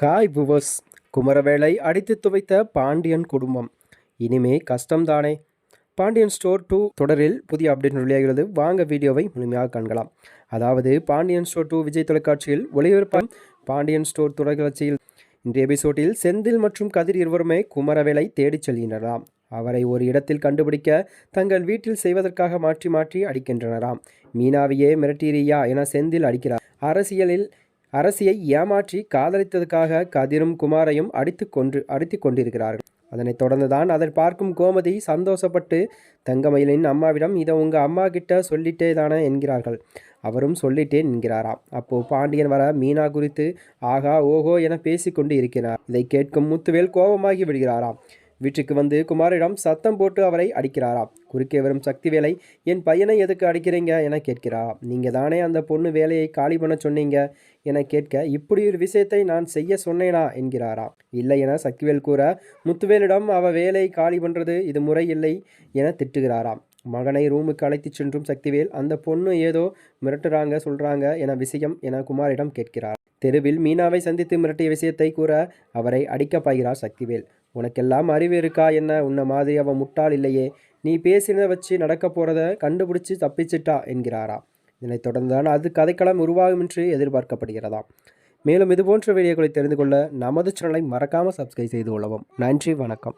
Hi Poor's. குமரவேலை அடித்து துவைத்த பாண்டியன் குடும்பம் இனிமே கஷ்டம்தானே. பாண்டியன் ஸ்டோர் 2 தொடரில் புதிய அப்டேட் வெளியாகிறது. வாங்க வீடியோவை முழுமையாக காண்கலாம். அதாவது பாண்டியன் ஸ்டோர் 2 விஜய் தொலைக்காட்சியில் ஒளிபரப்பாகும் பாண்டியன் ஸ்டோர் தொடர்ச்சியில் இன்றைய எபிசோடில் செந்தில் மற்றும் கதிர் இருவருமே குமரவேலை தேடிச் செல்கின்றனராம். அவரை ஒரு இடத்தில் கண்டுபிடிக்க தங்கள் வீட்டில் செய்வதற்காக மாற்றி மாற்றி அடிக்கின்றனராம். மீனாவையே மிரட்டீரியா என செந்தில் அடிக்கிறார். அரசியை ஏமாற்றி காதலித்ததுக்காக கதிரும் குமாரையும் அடித்து கொண்டிருக்கிறார்கள். அதனைத் தொடர்ந்துதான் அதை பார்க்கும் கோமதி சந்தோஷப்பட்டு தங்கமயிலின் அம்மாவிடம் இதை உங்கள் அம்மா கிட்ட சொல்லிட்டே தானே என்கிறார்கள். அவரும் சொல்லிட்டேன் என்கிறாராம். அப்போ பாண்டியன் வர மீனா குறித்து ஆகா ஓஹோ என பேசிக்கொண்டு இருக்கிறார். இதை கேட்கும் முத்துவேல் கோபமாகி விடுகிறாராம். வீட்டுக்கு வந்து குமாரிடம் சத்தம் போட்டு அவரை அடிக்கிறாராம். குறுக்கே வரும் சக்திவேலை என் பையனை எதுக்கு அடிக்கிறீங்க என கேட்கிறாராம். நீங்கள் தானே அந்த பொண்ணு வேலையை காலி பண்ண சொன்னீங்க என கேட்க இப்படி ஒரு விஷயத்தை நான் செய்ய சொன்னேனா என்கிறாராம். இல்லை என சக்திவேல் கூற முத்துவேலிடம் அவ வேலையை காலி பண்ணுறது இது முறை இல்லை என திட்டுகிறாராம். மகனை ரூமுக்கு அழைத்து சென்றும் சக்திவேல் அந்த பொண்ணு ஏதோ மிரட்டுறாங்க சொல்கிறாங்க என விஷயம் என குமாரிடம் கேட்கிறார். தெருவில் மீனாவை சந்தித்து மிரட்டிய விஷயத்தை கூற அவரை அடிக்க பாய்கிறார் சக்திவேல். உனக்கெல்லாம் அறிவு இருக்கா என்ன? உன்ன மாதிரி அவன் முட்டாள் இல்லையே. நீ பேசினதை வச்சு நடக்க போகிறத கண்டுபிடிச்சி தப்பிச்சிட்டா என்கிறாராம். இதனைத் தொடர்ந்துதான் அது கதைக்களம் உருவாகும் என்று எதிர்பார்க்கப்படுகிறதாம். மேலும் இதுபோன்ற வீடியோக்களை தெரிந்து கொள்ள நமது சேனலை மறக்காமல் சப்ஸ்கிரைப் செய்து கொள்ளவும். நன்றி, வணக்கம்.